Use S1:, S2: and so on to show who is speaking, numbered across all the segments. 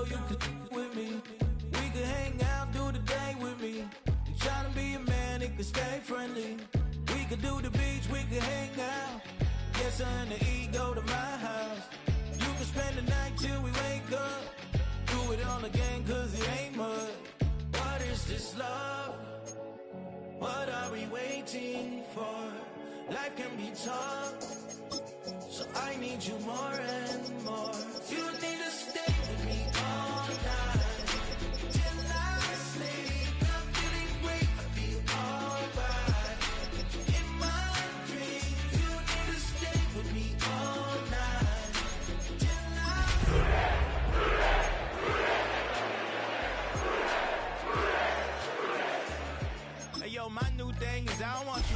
S1: you could with me. We could hang out, do the day with me. You tryna be a man, it could stay friendly. We could do the beach, we could hang out. Yes, her and the E go to my house. You could spend the night till we wake up. Do it all again, cause it ain't mud. What is this love? What are we waiting for? Life can be tough, so I need you more and more. You need to stay with me all night till I sleep. I'm feeling great, I feel alright. In my dreams, you need to stay with me all night till I. Hey yo, my new thing is I don't want you.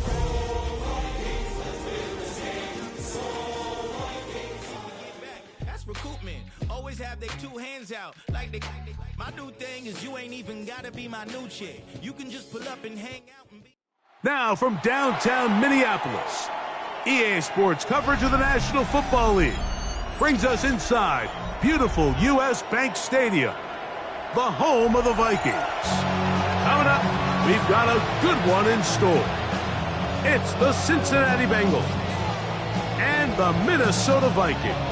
S1: Recoupment, always have their two hands out like they. My new thing is you ain't even gotta be my new chick. You can just pull up and hang out and be.
S2: Now from downtown Minneapolis, EA Sports coverage of the National Football League brings us inside beautiful U.S. Bank Stadium, the home of the Vikings. Coming up, we've got a good one in store. It's the Cincinnati Bengals and the Minnesota Vikings.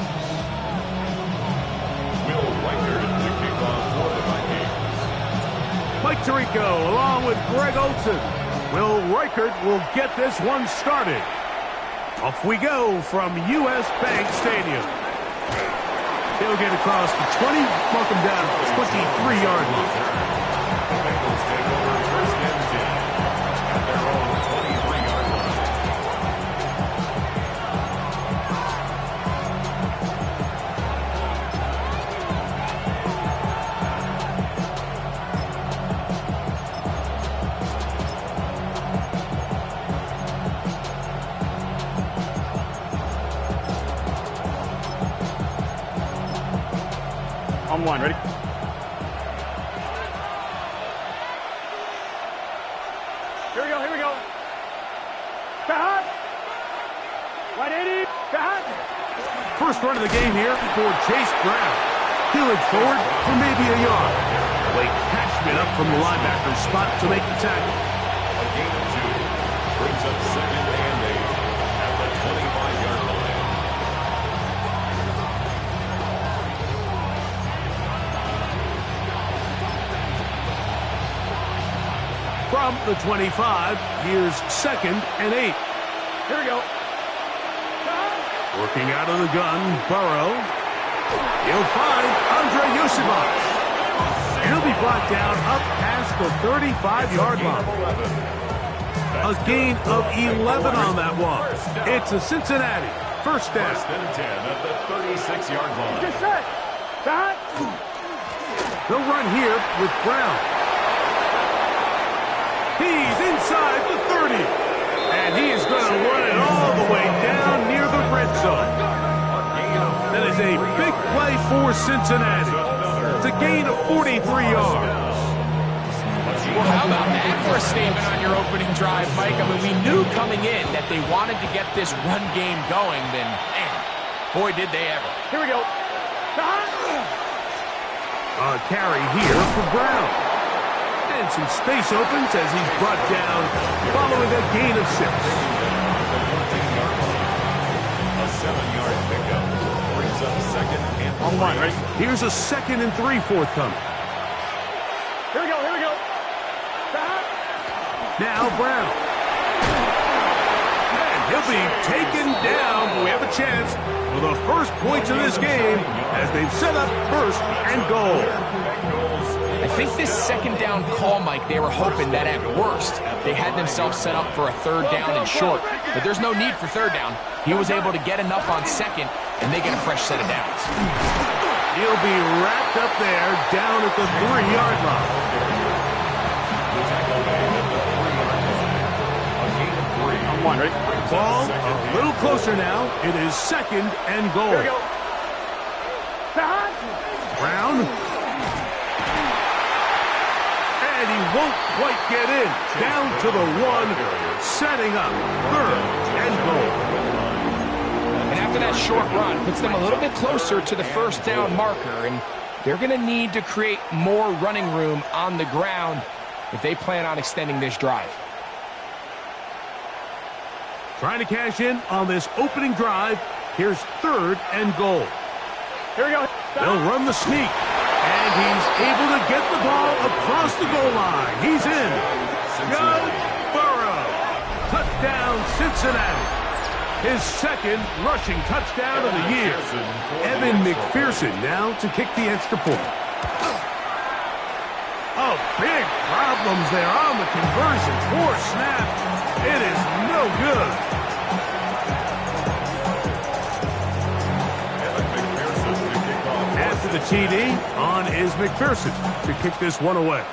S2: Mike Tirico along with Greg Olson. Will Reichert will get this one started. Off we go from U.S. Bank Stadium. He'll get across the 20, mark him down at the 23-yard line.
S3: The Bengals take over first and 10 at their own 23-yard line.
S4: On one, ready? Here we go. Back. 180. Back.
S2: First run of the game here for Chase Brown. Peeling forward for maybe a yard. Late catchment up from the linebacker's spot to make the tackle.
S3: A gain of 2 brings up second and 8 at the 25-yard line.
S2: From the 25, here's second and 8.
S4: Here we go.
S2: Working out of the gun, Burrow. He'll find Andre Yosibach. And he'll be brought down up past the 35-yard line. A gain of 11 on that one. It's a Cincinnati first down.
S3: First and 10 at the 36-yard line.
S4: Get set. Back.
S2: They'll run here with Brown. He's inside the 30. And he is going to run it all the way down near the red zone. That is a big play for Cincinnati. It's a gain of 43 yards.
S5: Well, how about that for a statement on your opening drive, Mike? I mean, we knew coming in that they wanted to get this run game going, then, man, boy, did they ever.
S4: Here we go.
S2: A carry here for Brown. And some space opens as he's brought down following a gain of 6.
S3: A 7-yard pickup brings up second and 3.
S4: On one, ready?
S2: Here's a 2nd and 3 forthcoming.
S4: Here we go.
S2: Now Brown. And he'll be taken down, but we have a chance for the first points of this game as they've set up first and goal.
S5: I think this second down call, Mike, they were hoping that at worst they had themselves set up for a third down and short. But there's no need for third down. He was able to get enough on second, and they get a fresh set of downs.
S2: He'll be wrapped up there down at the 3-yard line.
S4: On one, ready?
S2: Ball a little closer now. It is second and goal.
S4: Here we go.
S2: Brown. And he won't quite get in. Down to the 1, setting up third and goal.
S5: And after that short run, puts them a little bit closer to the first down marker. And they're going to need to create more running room on the ground if they plan on extending this drive.
S2: Trying to cash in on this opening drive. Here's 3rd and goal.
S4: Here we go.
S2: They'll run the sneak. And he's able to get the ball across the goal line. He's in. Joe Burrow. Touchdown, Cincinnati. His 2nd rushing touchdown of the year. Evan McPherson now to kick the extra point. Oh, big problems there on the conversion. 4 snaps. It is no good. After the TD, on is McPherson to kick this one away.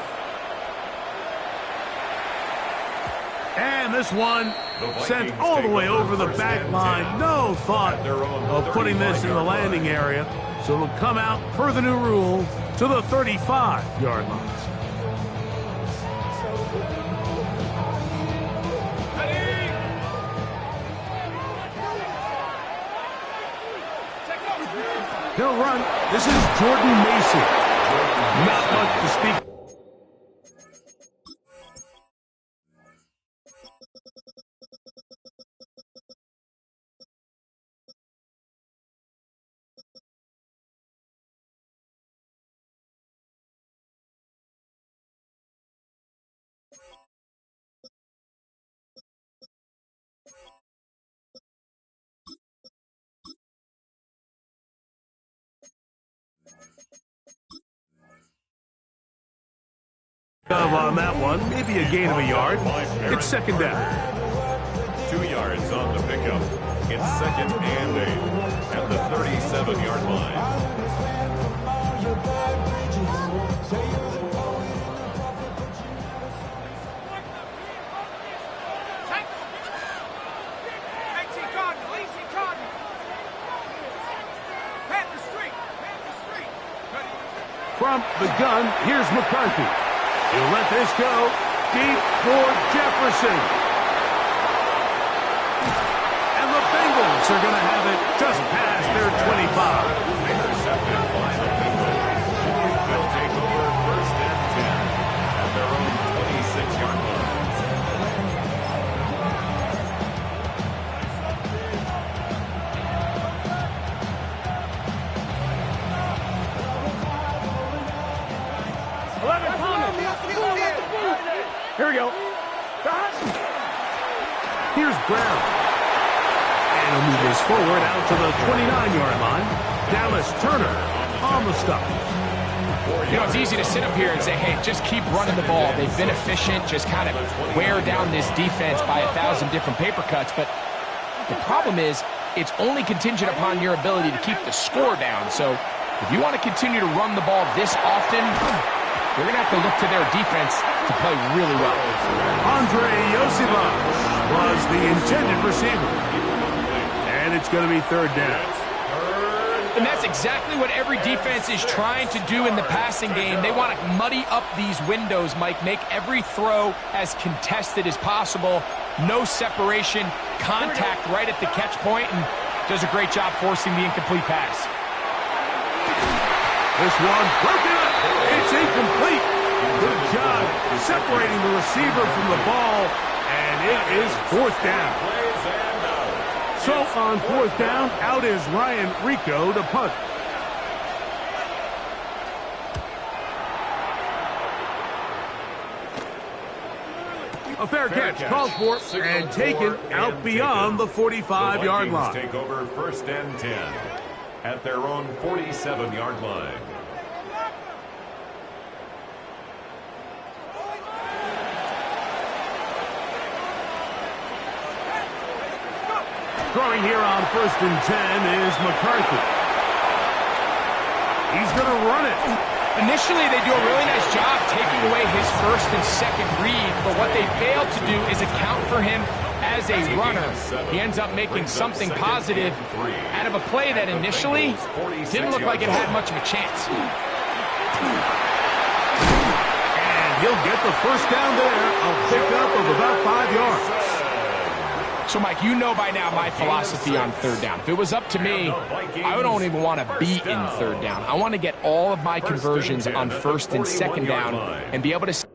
S2: And this one sent all the way over the back line. No thought of putting this in the landing area. So it'll come out per the new rule to the 35-yard line. He'll run. This is Jordan Mason. Not much to speak. On that one, maybe a gain of a yard. It's 2nd down.
S3: 2 yards on the pickup. It's 2nd and 8 at the 37-yard line.
S2: From the gun, here's McCarthy. He'll let this go deep for Jefferson. And the Bengals are going to have it just past their 25.
S3: Intercepted by the Bengals. They'll take over 1st and 10 at their own 26-yard line.
S4: Here we go.
S2: Here's Brown. And he'll move this forward out to the 29-yard line. Dallas Turner on the stop.
S5: You know, it's easy to sit up here and say, hey, just keep running the ball. They've been efficient, just kind of wear down this defense by 1,000 different paper cuts. But the problem is, it's only contingent upon your ability to keep the score down. So if you want to continue to run the ball this often, you're going to have to look to their defense to play really well.
S2: Andre Yosivas was the intended receiver. And it's going to be 3rd down.
S5: And that's exactly what every defense is trying to do in the passing game. They want to muddy up these windows, Mike, make every throw as contested as possible. No separation, contact right at the catch point, and does a great job forcing the incomplete pass.
S2: This one broken up. It's incomplete. Good job separating the receiver from the ball, and it is 4th down. So on 4th down, out is Ryan Rico to punt. A fair catch called for and taken out beyond the 45-yard line.
S3: Take over 1st and 10 at their own 47-yard line.
S2: Throwing here on 1st and 10 is McCarthy. He's going to run it.
S5: Initially, they do a really nice job taking away his 1st and 2nd read, but what they failed to do is account for him as a runner. He ends up making something positive out of a play that initially didn't look like it had much of a chance.
S2: And he'll get the 1st down there, a pickup of about 5 yards.
S5: So, Mike, you know by now my philosophy on third down. If it was up to me, I don't even want to be in third down. I want to get all of my conversions on first and second down and be able to stay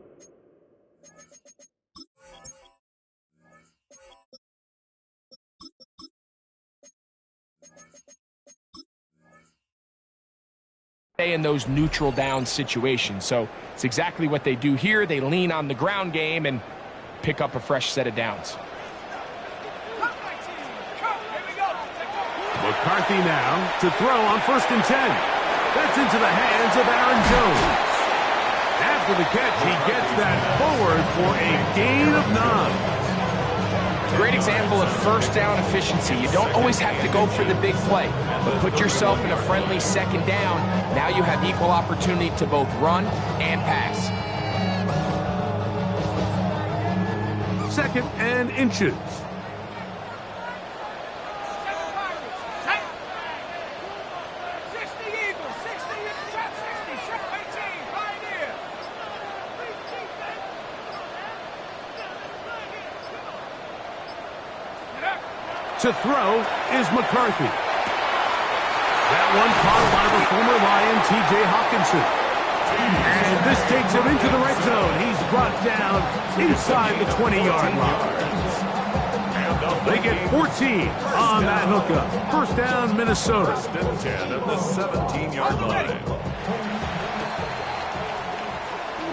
S5: in those neutral down situations. So it's exactly what they do here. They lean on the ground game and pick up a fresh set of downs.
S2: McCarthy now to throw on 1st and 10. That's into the hands of Aaron Jones. After the catch, he gets that forward for a gain of 9.
S5: Great example of first down efficiency. You don't always have to go for the big play, but put yourself in a friendly second down. Now you have equal opportunity to both run and pass.
S2: 2nd and inches. To throw is McCarthy. That one caught by the former Lion, T.J. Hawkinson. And this takes him into the red zone. He's brought down inside the 20-yard line. They get 14 on that hookup. 1st down, Minnesota.
S3: 1st and 10 at the 17-yard line.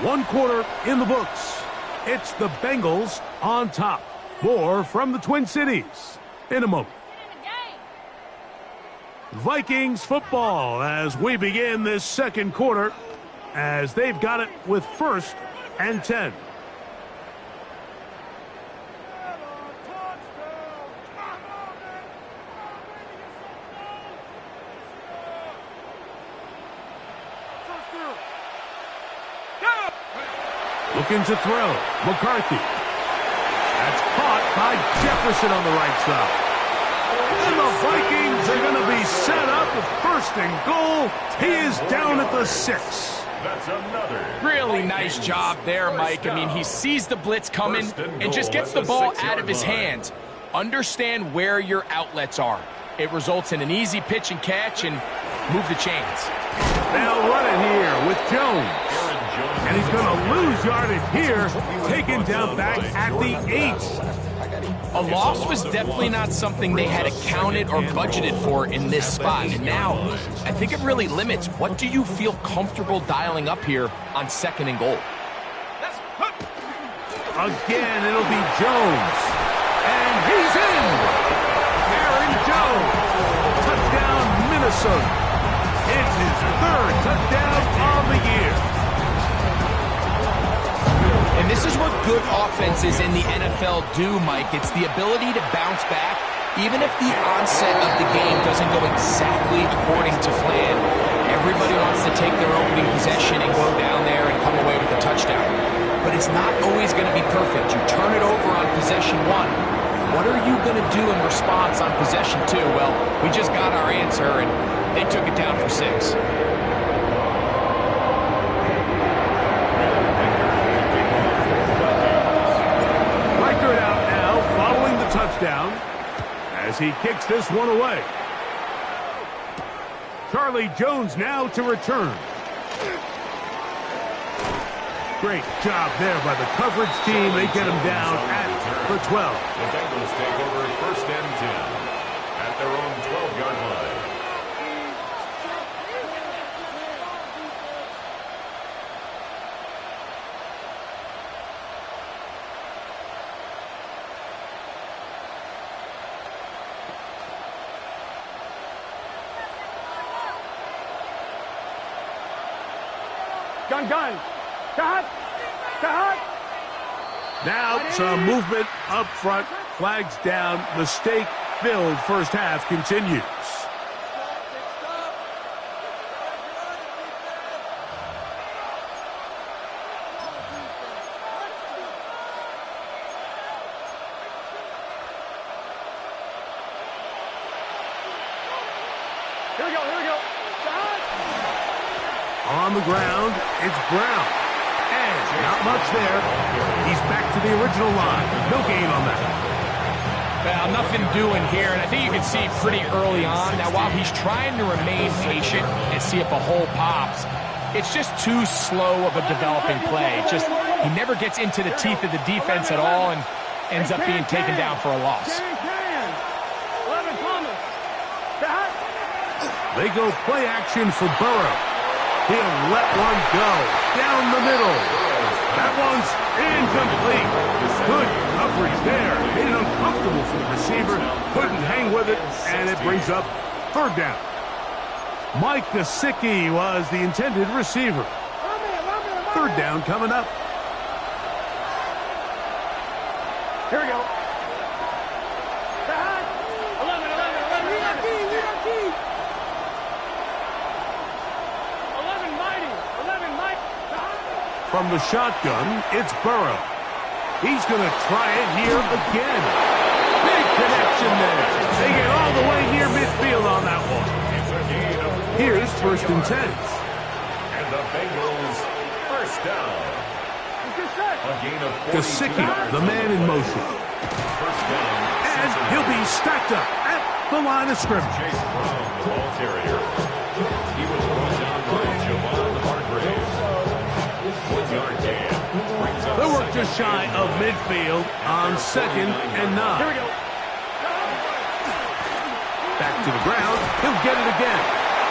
S2: 1 quarter in the books. It's the Bengals on top. More from the Twin Cities in a moment. Vikings football as we begin this 2nd quarter, as they've got it with 1st and 10. Looking to throw. McCarthy. That's caught by Jefferson on the right side. And the Vikings are going to be set up with 1st and goal. He is down at the 6.
S3: That's another.
S5: Really nice job there, Mike. I mean, he sees the blitz coming and just gets the ball out of his hands. Understand where your outlets are. It results in an easy pitch and catch and move the chains.
S2: They'll run it here with Jones. And he's going to lose yardage here, taken down back at the 8.
S5: A loss was definitely not something they had accounted or budgeted for in this spot. And now, I think it really limits what do you feel comfortable dialing up here on 2nd and goal.
S2: Again, it'll be Jones. And he's in! Aaron Jones. Touchdown, Minnesota. It's his 3rd touchdown on the year.
S5: And this is what good offenses in the NFL do, Mike. It's the ability to bounce back, even if the onset of the game doesn't go exactly according to plan. Everybody wants to take their opening possession and go down there and come away with a touchdown. But it's not always going to be perfect. You turn it over on possession 1. What are you going to do in response on possession 2? Well, we just got our answer, and they took it down for 6.
S2: Touchdown as he kicks this one away. Charlie Jones now to return. Great job there by the coverage team. They get him down at the 12.
S3: The Bengals take over 1st and 10 at their own 12-yard line.
S4: Gun. Cut.
S2: Now some movement up front. Flags down. Mistake-filled 1st half continues.
S4: Here we go.
S2: On the ground, it's Brown. And not much there. He's back to the original line. No gain on that.
S5: Well, nothing doing here, and I think you can see pretty early on. Now, while he's trying to remain patient and see if a hole pops, it's just too slow of a developing play. He never gets into the teeth of the defense at all and ends up being taken down for a loss.
S2: They go play action for Burrow. He'll let one go down the middle. That one's incomplete. Good coverage there. Made it uncomfortable for the receiver. Couldn't hang with it, and it brings up third down. Mike Gesicki was the intended receiver. Third down coming up.
S4: Here we go. 11 Mike.
S2: From the shotgun, it's Burrow. He's going to try it here again. Big connection there. They get all the way near midfield on that one. Here's first and 10.
S3: And the Bengals first down. A gain of 40.
S2: Gesicki, the man in motion.
S3: First down.
S2: And he'll be stacked up at the line of scrimmage.
S3: Chase Brown, the ball carrier. He was brought down by Javon Hargrave. 1 yard gain.
S2: They work just shy of midfield on second and 9.
S4: Here we go.
S2: Back to the ground. He'll get it again.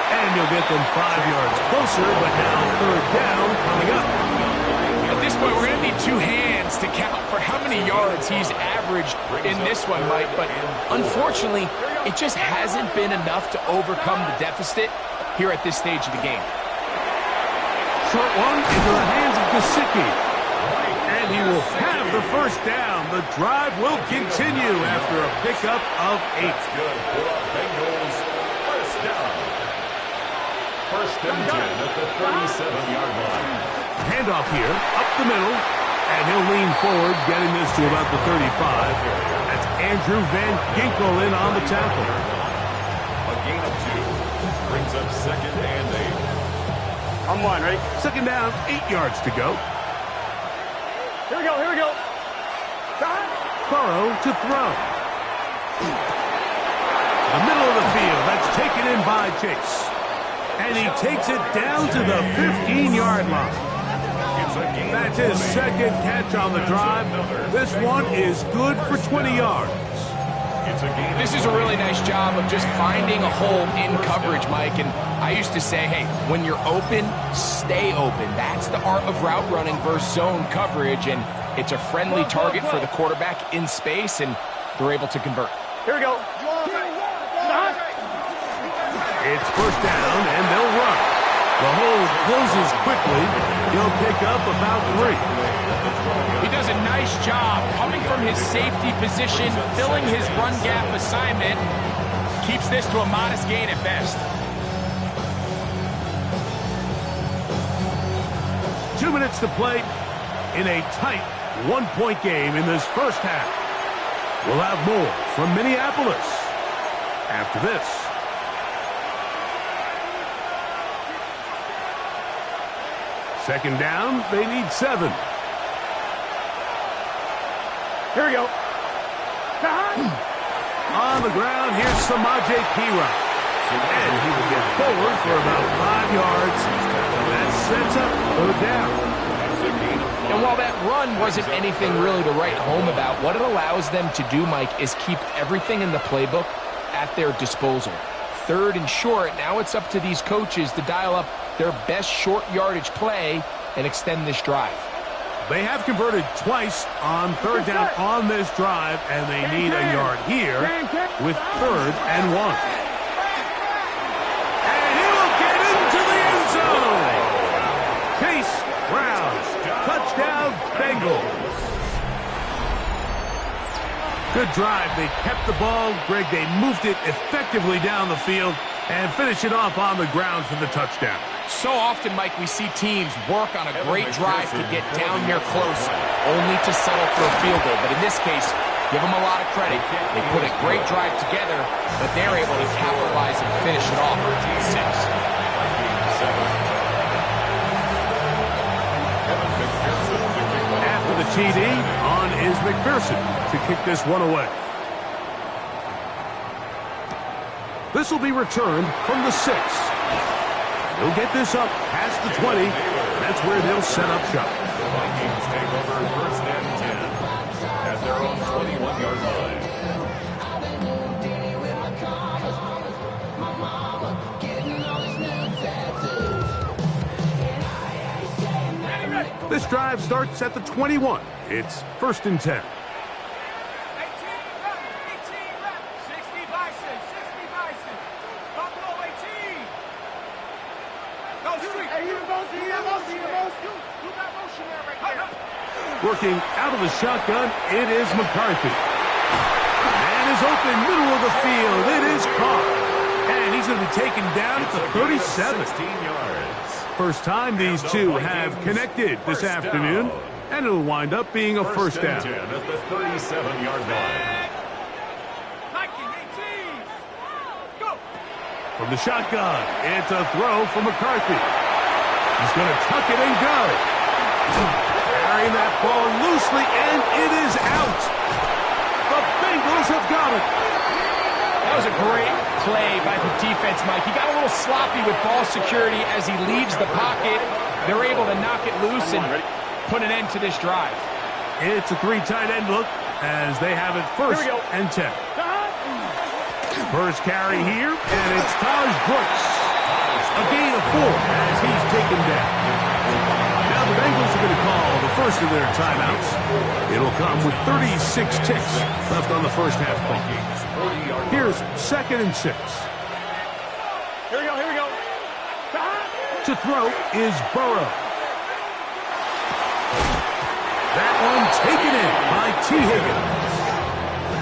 S2: And he'll get them 5 yards closer, but now third down coming up.
S5: At this point, we're going to need two hands to count for how many yards he's averaged in this one, Mike. But unfortunately, it just hasn't been enough to overcome the deficit here at this stage of the game.
S2: Short one into the hands of Gesicki. And he will have the first down. The drive will continue after a pickup of 8.
S3: Good for Bengals. First down. First and 10 at the 37-yard line.
S2: Handoff here, up the middle. And he'll lean forward, getting this to about the 35. That's Andrew Van Ginkel in on the tackle.
S3: A gain of 2. Brings up second and 8.
S4: I'm one, ready?
S2: Second down, 8 yards to go.
S4: Here we go.
S2: Burrow to throw. The middle of the field, that's taken in by Chase. And he takes it down to the 15-yard line. That's his second catch on the drive. This one is good for 20 yards.
S5: This is a really nice job of just finding a hole in coverage, Mike. And I used to say, hey, when you're open, stay open. That's the art of route running versus zone coverage. And it's a friendly target for the quarterback in space, and they're able to convert.
S4: Here we go.
S2: It's first down, and they'll run. The hole closes quickly. He'll pick up about 3.
S5: He does a nice job coming from his safety position, filling his run gap assignment. Keeps this to a modest gain at best.
S2: 2 minutes to play in a tight one-point game in this first half. We'll have more from Minneapolis after this. Second down, they need 7.
S4: Here we go.
S2: On the ground, here's Samaje Perine. And he will get forward for about 5 yards. That sets up third down.
S5: And while that run wasn't anything really to write home about, what it allows them to do, Mike, is keep everything in the playbook at their disposal. Third and short, now it's up to these coaches to dial up their best short yardage play and extend this drive.
S2: They have converted twice on third down on this drive, and they need a yard here with third and 1. And he will get into the end zone. Chase Brown, touchdown Bengals. Good drive. They kept the ball. Greg, they moved it effectively down the field and finish it off on the ground for the touchdown.
S5: So often, Mike, we see teams work on a great drive to get down here close, only to settle for a field goal. But in this case, give them a lot of credit. They put a great drive together, but they're able to capitalize and finish it off at 6.
S2: After the TD, on is McPherson to kick this one away. This will be returned from the 6. He'll get this up past the 20. That's where they'll set up shop.
S3: The Vikings take over first and 10 at their own 21-yard line.
S2: This drive starts at the 21. It's first and 10. Working out of the shotgun, it is McCarthy. Man is open, middle of the field. It is caught. And he's going to be taken down at the 37.
S3: 16 yards.
S2: First time these two have connected this afternoon, and it'll wind up being a first down.
S3: 10 at the 37-yard line.
S2: From the shotgun, it's a throw for McCarthy. He's going to tuck it and go. Carrying that ball loosely, and it is out. The Bengals have got it.
S5: That was a great play by the defense, Mike. He got a little sloppy with ball security as he leaves the pocket. They're able to knock it loose and put an end to this drive.
S2: It's a 3 tight end look as they have it first and 10. First carry here, and it's Taj Brooks. A gain of 4 as he's taken down. Now the Bengals are going to call the first of their timeouts. It'll come with 36 ticks left on the first half clock. Here's second and 6.
S4: Here we go.
S2: To throw is Burrow. That one taken in by T. Higgins.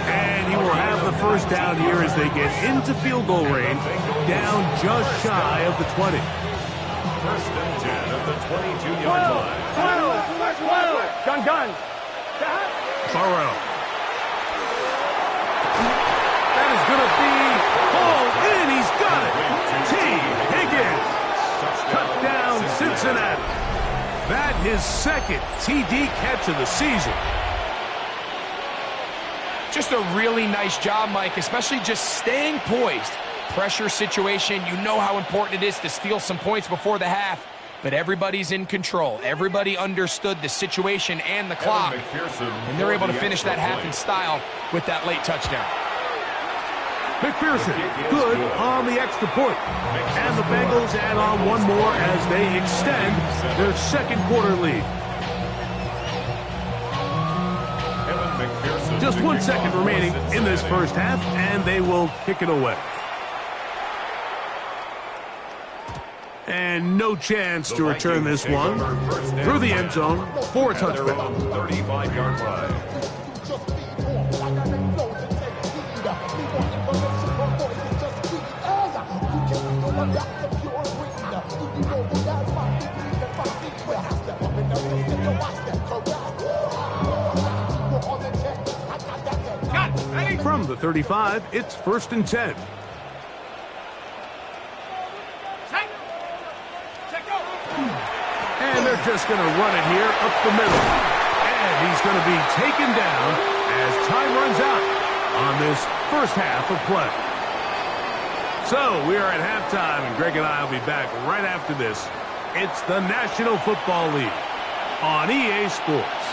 S2: And he will have the first down here as they get into field goal range, down just shy of the 20.
S3: First and 10 at the 22-yard line.
S4: 12. Gun.
S2: Burrow. That is going to be hauled in. He's got it. T. Higgins. Touchdown, Cincinnati. That his second TD catch of the season.
S5: Just a really nice job, Mike, especially just staying poised. Pressure situation, you know how important it is to steal some points before the half, but everybody's in control. Everybody understood the situation and the clock, and they're able to finish that half in style with that late touchdown.
S2: McPherson, good on the extra point. And the Bengals add on one more as they extend their second quarter lead. Just 1 second remaining in this first half, and they will kick it away. And no chance to return this one through the end zone for a touchback.
S3: 35-yard line.
S2: From the 35, it's first and 10. And they're just going to run it here up the middle. And he's going to be taken down as time runs out on this first half of play. So we are at halftime, and Greg and I will be back right after this. It's the National Football League on EA Sports.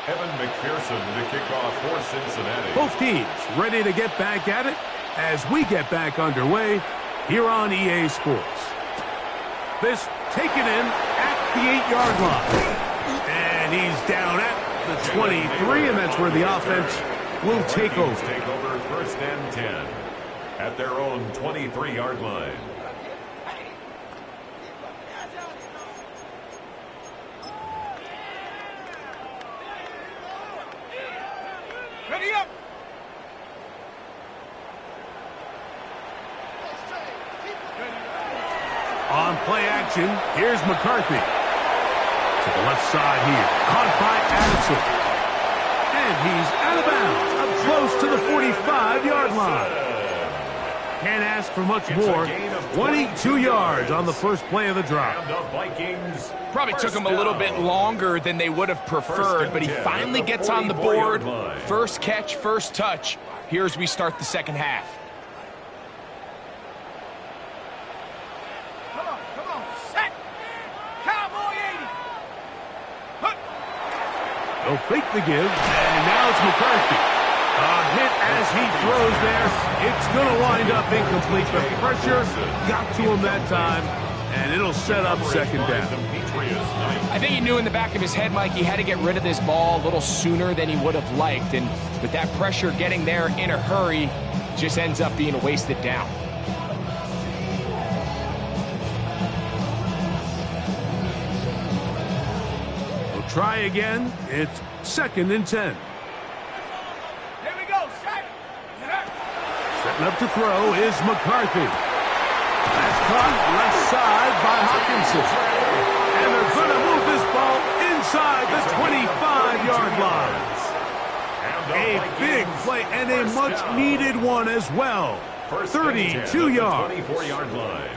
S3: Evan McPherson to kick off for Cincinnati.
S2: Both teams ready to get back at it as we get back underway here on EA Sports. This taken in at the 8-yard line. And he's down at the 23, and that's where the offense will take over.
S3: Take over first and 10 at their own 23-yard line.
S4: Ready up.
S2: On play action, here's McCarthy. To the left side here, caught by Addison. And he's out of bounds, up close to the 45-yard line. Can't ask for much more. 22 yards on the first play of the drive.
S5: Probably took him a little bit longer than they would have preferred, but he finally gets on the board. First catch, first touch. Here as we start the second half.
S4: Come on, set. Cowboy 80.
S2: They'll fake the give, and now it's McCarthy. A hit as he throws there. It's going to wind up incomplete. The pressure got to him that time, and it'll set up second down.
S5: I think he knew in the back of his head, Mike, he had to get rid of this ball a little sooner than he would have liked. And with that pressure getting there in a hurry, just ends up being a wasted down.
S2: We'll try again. It's 2nd and 10.
S4: Here we go, set.
S2: Setting up to throw is McCarthy. That's caught left side by Hawkinson. And they're going to move this ball inside the 25-yard line. A big play and a much-needed one as well. 32 yards.
S3: 24-yard line.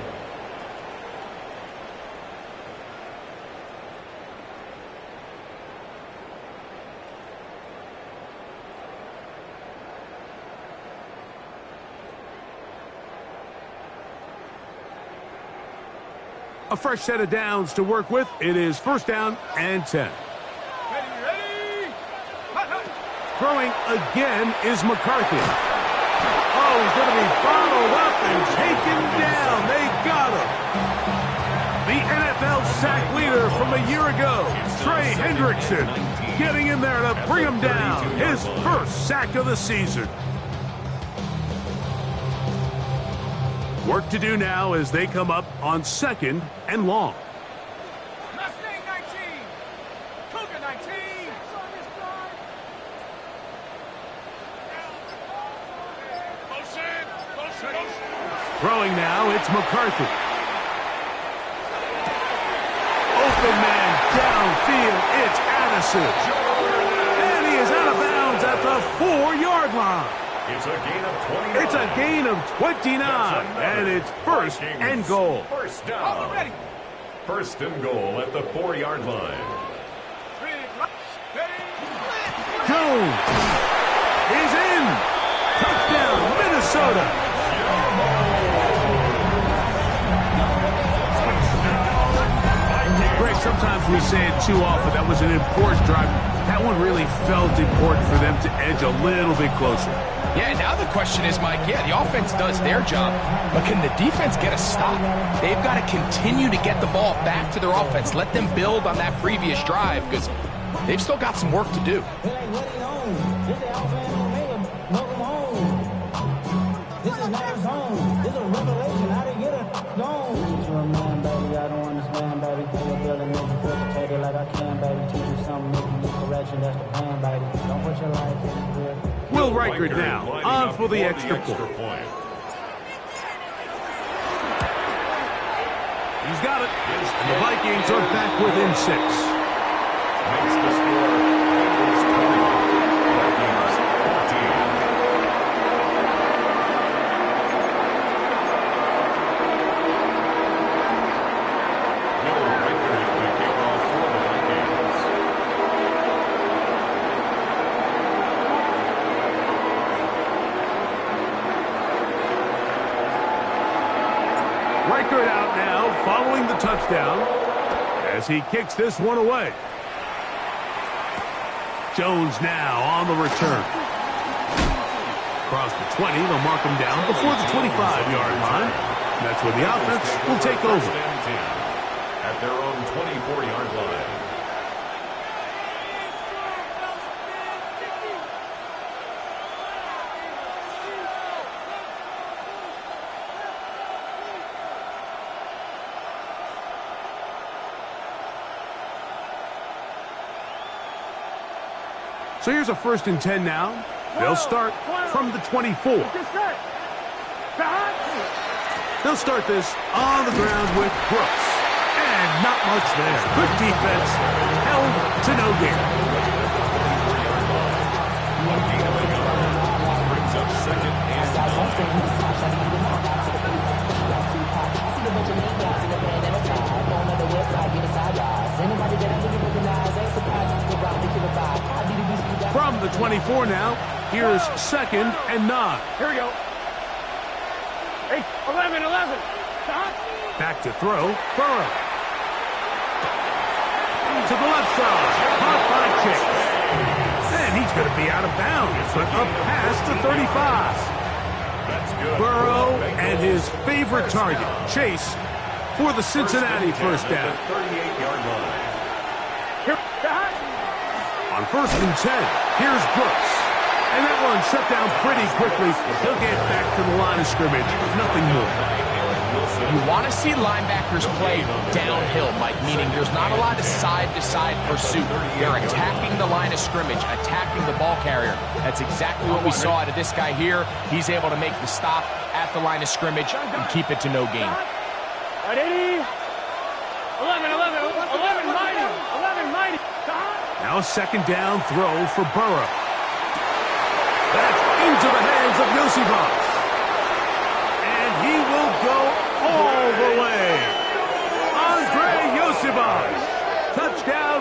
S2: A fresh set of downs to work with. It is 1st down and 10.
S4: Ready.
S2: Throwing again is McCarthy. Oh, he's going to be bottled up and taken down. They got him. The NFL sack leader from a year ago, Trey Hendrickson, getting in there to bring him down. His first sack of the season. Work to do now as they come up on 2nd and long.
S4: Mustang 19. Cougar 19.
S2: Throwing now, it's McCarthy. Open man downfield, it's Addison. And he is out of bounds at the 4-yard line.
S3: It's a gain of 29.
S2: It's a gain of 29, and it's 1st and goal.
S3: First down.
S4: Ready.
S3: 1st and goal at the 4-yard line.
S2: Jones is in. Touchdown, Minnesota. Greg, sometimes we say it too often. That was an important drive. That one really felt important for them to edge a little bit closer.
S5: Yeah, now the question is, Mike, the offense does their job, but can the defense get a stop? They've got to continue to get the ball back to their offense. Let them build on that previous drive because they've still got some work to do.
S2: Will Reichert now on for the extra point. He's got it. And the Vikings are back within 6.
S3: Makes the score Eagles 20, Vikings 14. Will Reichert the kickoff for the Vikings.
S2: Reichert out now following the touchdown as he kicks this one away. Jones now on the return. Across the 20, they'll mark him down before the 25-yard line. And that's where the offense will take over.
S3: At their own 24-yard line.
S2: So here's a 1st and 10 now. They'll start from the 24. They'll start this on the ground with Brooks. And not much there. Good defense. Held to no gain.
S3: Brings up 2nd and 9.
S2: 4 now. Here's 2nd and 9.
S4: Here we go. 11. Stop.
S2: Back to throw. Burrow. To the left side. Caught by Chase. And he's going to be out of bounds, but up past the 35.
S3: That's good.
S2: Burrow and his favorite target, Chase, for the Cincinnati first down.
S3: 38-yard line.
S2: On 1st and 10, here's Brooks. And that one shut down pretty quickly. He'll get back to the line of scrimmage. Nothing more.
S5: You want to see linebackers play downhill, Mike, meaning there's not a lot of side-to-side pursuit. They're attacking the line of scrimmage, attacking the ball carrier. That's exactly what we saw out of this guy here. He's able to make the stop at the line of scrimmage and keep it to no gain.
S4: 11, mighty.
S2: Now 2nd down throw for Burrow. That's into the hands of Yosibas. And he will go all the way. Andre Yosibas. Touchdown.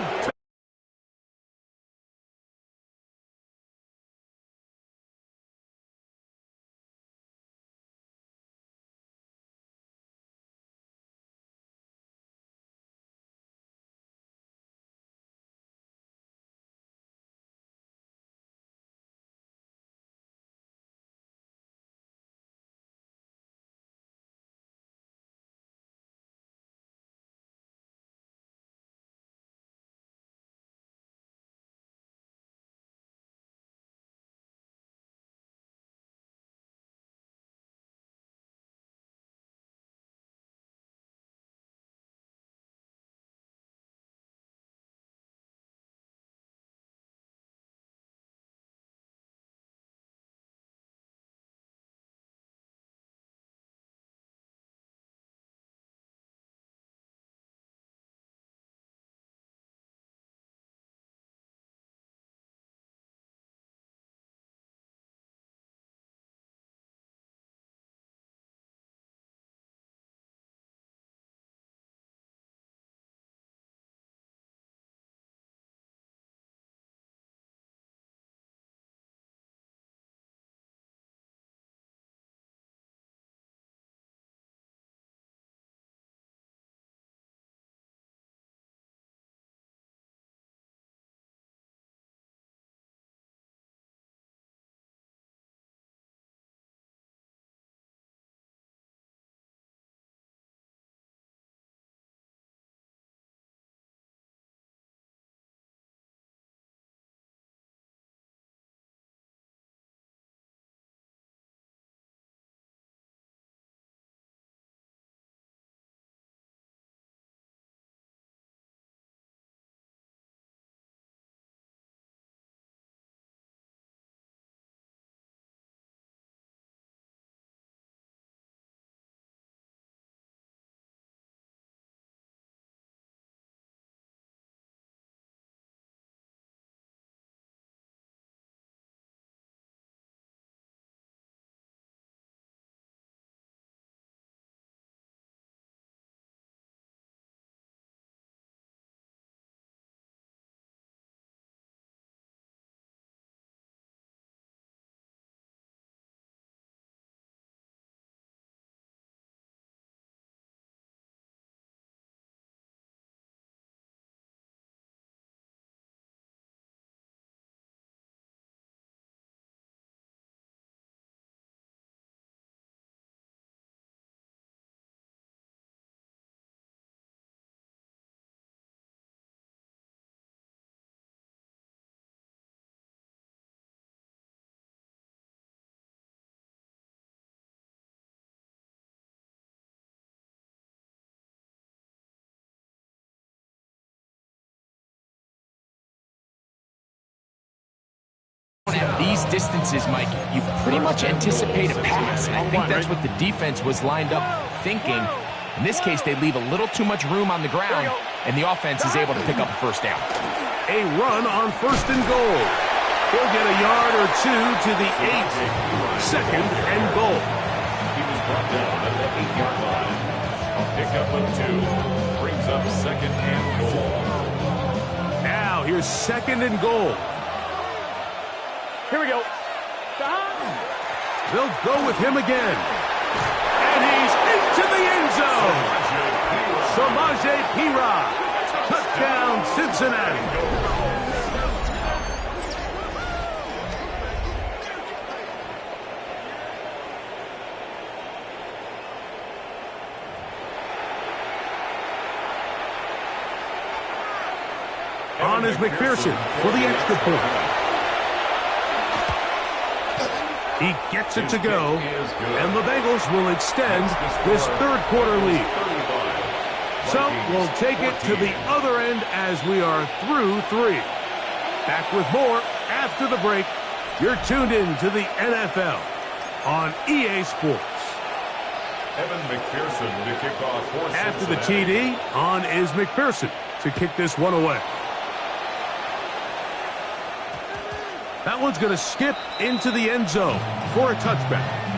S5: At these distances, Mike, you pretty much anticipate a pass, and I think that's what the defense was lined up thinking. In this case, they leave a little too much room on the ground, and the offense is able to pick up a first down.
S2: A run on 1st and goal. He'll get a yard or two to the 8. 2nd and goal.
S3: He was brought down at the 8-yard line. A pickup of 2 brings up 2nd and goal.
S2: Now here's 2nd and goal.
S4: Here we go.
S2: They'll go with him again. And he's into the end zone. Samaje Perine. Touchdown, Cincinnati. On is McPherson for the extra point. He gets it to go, and the Bengals will extend this third-quarter lead. So we'll take it to the other end as we are through 3. Back with more after the break. You're tuned in to the NFL on EA Sports.
S3: Evan McPherson to kick off for
S2: After the TD, on is McPherson to kick this one away. That one's going to skip into the end zone for a touchback.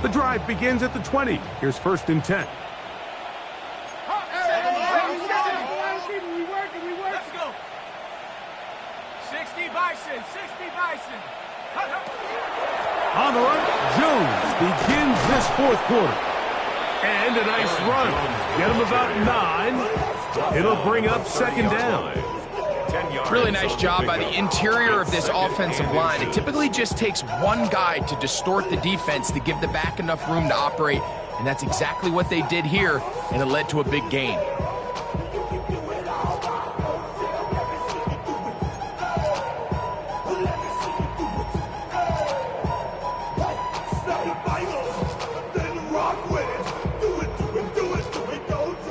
S2: The drive begins at the 20. Here's 1st and 10.
S4: Let's go. 60 Bison, 60 Bison.
S2: On the run, Jones begins this 4th quarter. And a nice run. Get him about 9. It'll bring up 2nd down.
S5: Really nice job by the interior of this offensive line. It typically just takes one guy to distort the defense to give the back enough room to operate, and that's exactly what they did here, and it led to a big gain.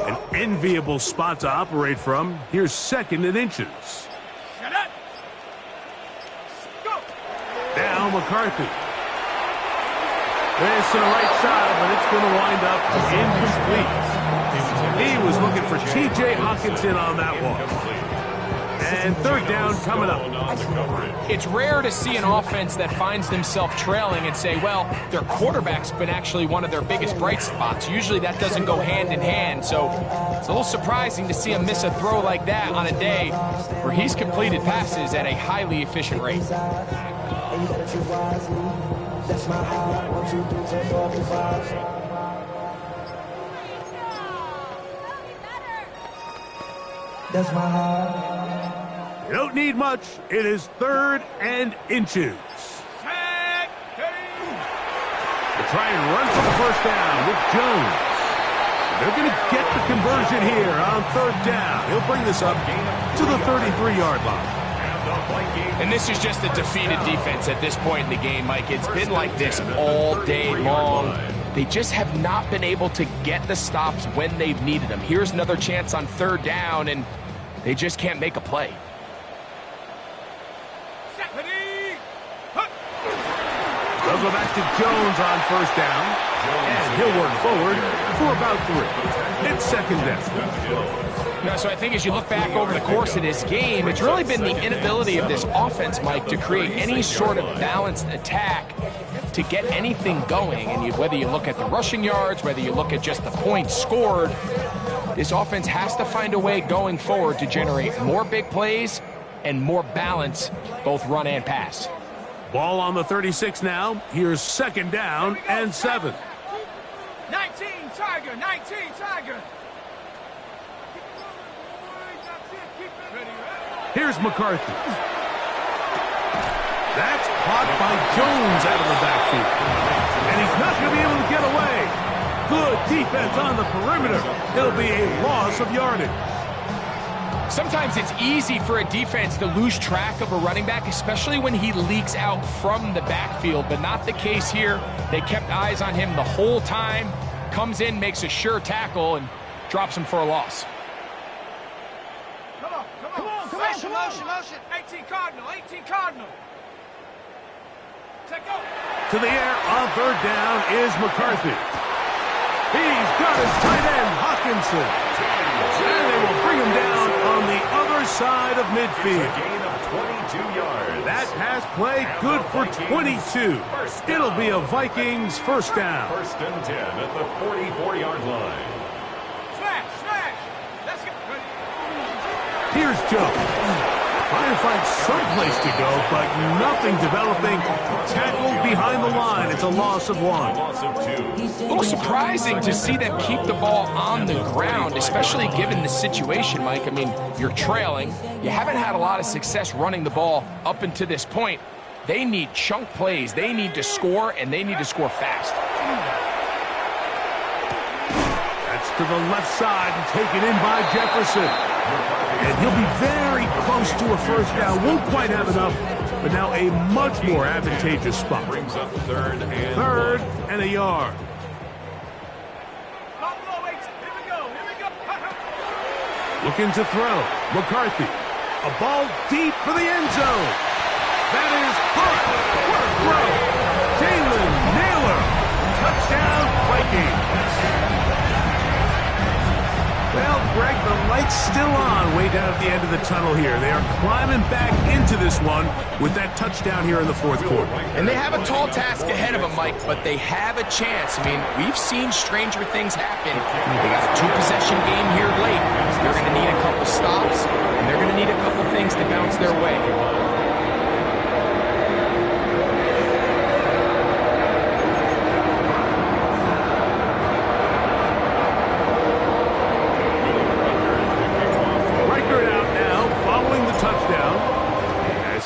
S2: An enviable spot to operate from. Here's 2nd and inches. Down McCarthy. This to the right side, but it's going to wind up incomplete. He was looking for T.J. Hawkinson on that one. And 3rd down coming up.
S5: It's rare to see an offense that finds themselves trailing and say, well, their quarterback's been actually one of their biggest bright spots. Usually that doesn't go hand in hand, so it's a little surprising to see him miss a throw like that on a day where he's completed passes at a highly efficient rate.
S2: That's my heart. You don't need much. It is 3rd and inches. They try and run for the 1st down with Jones. They're going to get the conversion here on 3rd down. He'll bring this up to the 33-yard line.
S5: And this is just a defeated defense at this point in the game, Mike. It's been like this all day long. They just have not been able to get the stops when they've needed them. Here's another chance on 3rd down, and they just can't make a play.
S2: They'll go back to Jones on 1st down, and he'll work forward for about 3. It's 2nd down.
S5: Now, so I think as you look back over the course of this game, it's really been the inability of this offense, Mike, to create any sort of balanced attack to get anything going. And whether you look at the rushing yards, whether you look at just the points scored, this offense has to find a way going forward to generate more big plays and more balance, both run and pass.
S2: Ball on the 36 now. Here's 2nd down and 7.
S4: 19 Tiger, 19 Tiger.
S2: Here's McCarthy. That's caught by Jones out of the backfield. And he's not going to be able to get away. Good defense on the perimeter. It'll be a loss of yardage.
S5: Sometimes it's easy for a defense to lose track of a running back, especially when he leaks out from the backfield, but not the case here. They kept eyes on him the whole time. Comes in, makes a sure tackle, and drops him for a loss.
S4: Come on. Motion. 18 Cardinal.
S2: To the air on 3rd down is McCarthy. He's got his tight end, Hawkinson. And they will bring him down on the other side of midfield.
S3: Gain of 22 yards.
S2: That pass play good for 22. It'll be a Vikings first down.
S3: First and 10 at the 44-yard line.
S4: Slash. Let's get ready.
S2: Here's Joe. Trying to find some place to go, but nothing developing. Tackled behind the line. It's a loss of 1.
S3: Loss of 2.
S5: A little surprising to see them keep the ball on the ground, especially given the situation, Mike. I mean, you're trailing. You haven't had a lot of success running the ball up until this point. They need chunk plays. They need to score, and they need to score fast.
S2: That's to the left side and taken in by Jefferson. And he'll be very close to a first down. Won't quite have enough, but now a much more advantageous spot.
S3: Brings up third and
S2: Third and a yard.
S4: Here we go.
S2: Looking to throw. McCarthy. A ball deep for the end zone. That is hard. What a throw. Jalen Naylor. Touchdown, Vikings. Well, Greg, the light's still on way down at the end of the tunnel here. They are climbing back into this one with that touchdown here in the fourth quarter.
S5: And they have a tall task ahead of them, Mike, but they have a chance. I mean, we've seen stranger things happen. They got a 2-possession game here late. They're going to need a couple stops, and they're going to need a couple things to bounce their way.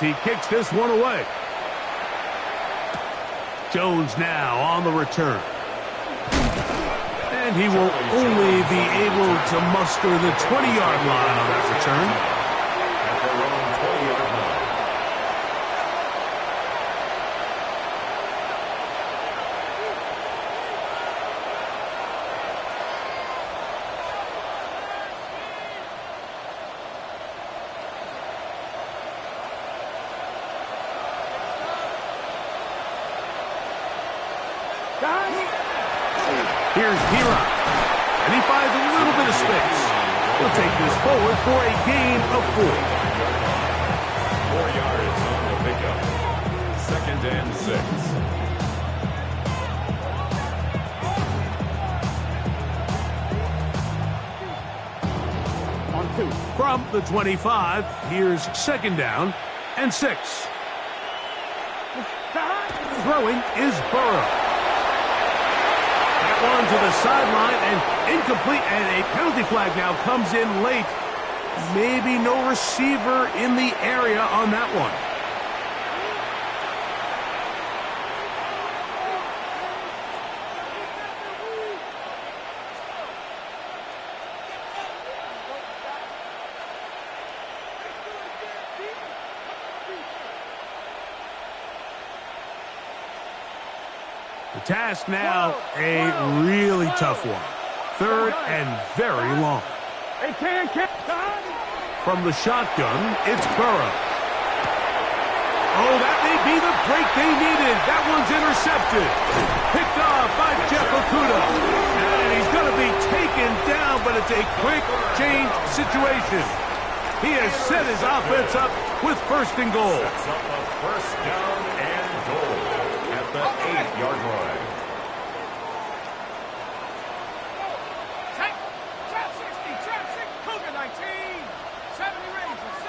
S2: He kicks this one away. Jones now on the return. And he will only be able to muster the 20-yard line on that return.
S3: At their own 20-yard line.
S2: Here's Hira, and he finds a little bit of space. He'll take this forward for a gain of 4.
S3: 4 yards on the pickup. Second and 6.
S2: From the 25, here's second down and 6. Throwing is Burrow. One to the sideline and incomplete, and a penalty flag now comes in late. Maybe no receiver in the area on that one. The task now, a really tough one. Third and very long. From the shotgun, it's Burrow. Oh, that may be the break they needed. That one's intercepted. Picked off by Jeff Okuda. And he's going to be taken down, but it's a quick change situation. He has set his offense up with first and goal.
S3: Sets up a first down and goal at the 8-yard line.
S4: Trap 60, Cougar 19. 70 Rangers.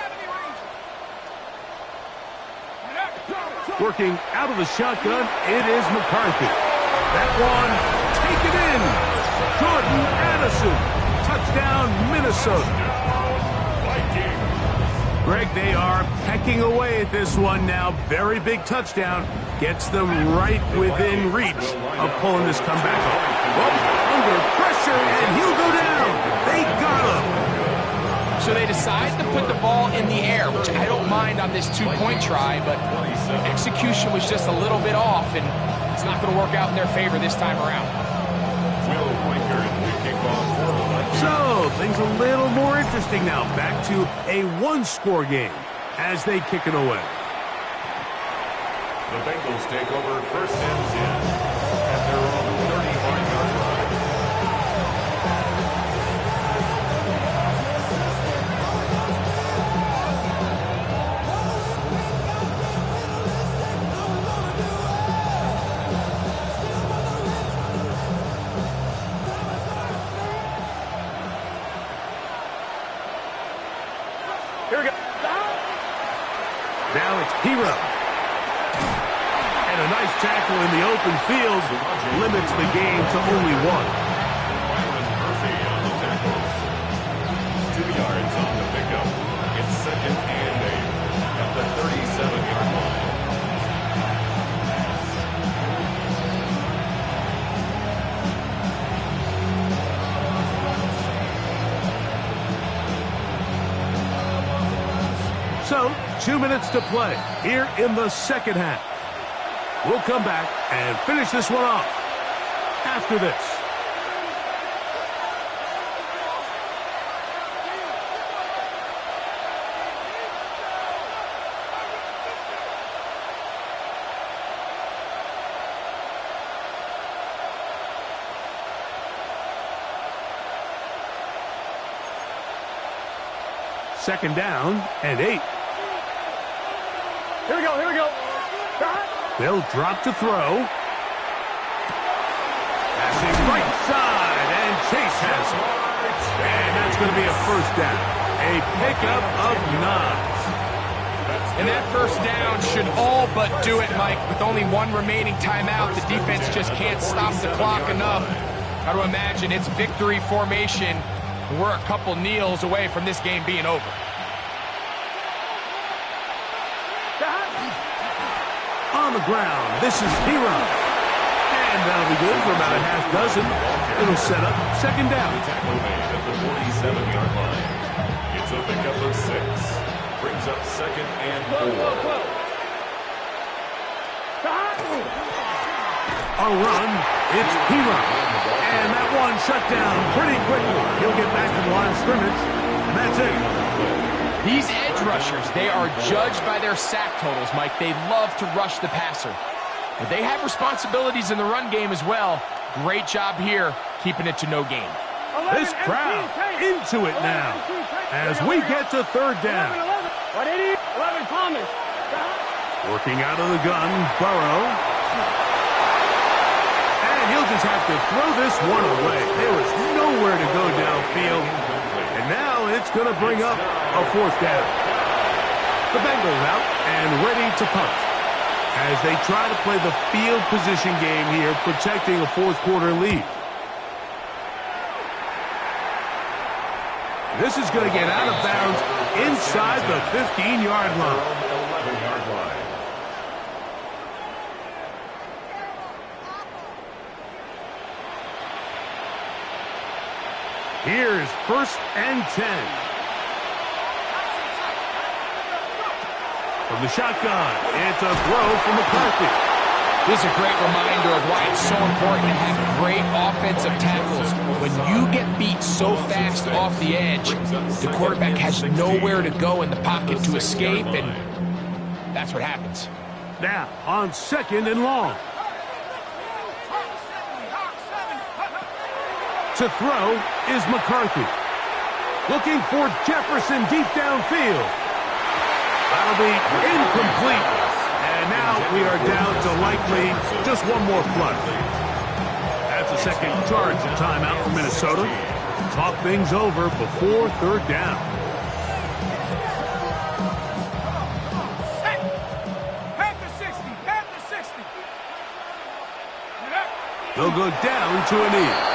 S2: Working out of the shotgun, it is McCarthy. That one taken in. Jordan Addison. Touchdown, Minnesota. Greg, they are pecking away at this one now. Very big touchdown. Gets them right within reach of pulling this comeback off. Well, under pressure, and he'll go down. They got him.
S5: So they decide to put the ball in the air, which I don't mind on this 2-point try, but execution was just a little bit off, and it's not going to work out in their favor this time around.
S2: So, things a little more interesting now. Back to a 1-score game as they kick it away.
S3: The Bengals take over first and 10 at their own 35-yard line.
S4: Here we go.
S2: Now it's Hero. And a nice tackle in the open field limits the game to only one.
S3: Byron Murphy on the tackles. 2 yards on the pickup. It's 2nd and 8 at the 37-yard line.
S2: So, 2 minutes to play here in the second half. We'll come back and finish this one off after this. Second down and 8.
S4: Here we go. Here we go.
S2: They'll drop to throw. Passing right side, and Chase has it. And that's going to be a first down. A pickup of 9.
S5: And that first down should all but do it, Mike. With only one remaining timeout, the defense just can't stop the clock enough. Got to imagine it's victory formation. We're a couple kneels away from this game being over.
S2: On the ground, this is Hero. And that'll be good for about a half dozen. It'll set up second down.
S3: Tackle made at the 47-yard line. It's a pickup of 6. Brings up 2nd and 4.
S2: On run, it's Hero. And that one shut down pretty quickly. He'll get back to the line of scrimmage, and that's it.
S5: These edge rushers, they are judged by their sack totals, Mike. They love to rush the passer. But they have responsibilities in the run game as well. Great job here, keeping it to no gain.
S2: This crowd into it now as we get to third down.
S4: 11 Thomas.
S2: Working out of the gun, Burrow. And he'll just have to throw this one away. There was nowhere to go downfield. And now it's going to bring up a fourth down. The Bengals out and ready to punt as they try to play the field position game here, protecting a fourth quarter lead. This is going to get out of bounds inside the 15-yard line.
S3: 11-yard line.
S2: Here's 1st and 10. From the shotgun, it's a throw from McCarthy.
S5: This is a great reminder of why it's so important to have great offensive tackles. When you get beat so fast off the edge, the quarterback has nowhere to go in the pocket to escape, and that's what happens.
S2: Now, on 2nd and long. To throw is McCarthy. Looking for Jefferson deep downfield. That'll be incomplete. And now we are down to likely just one more play. That's a second charge of timeout for Minnesota. Talk things over before third down.
S4: Panther 60. Panther 60.
S2: They'll go down to a knee.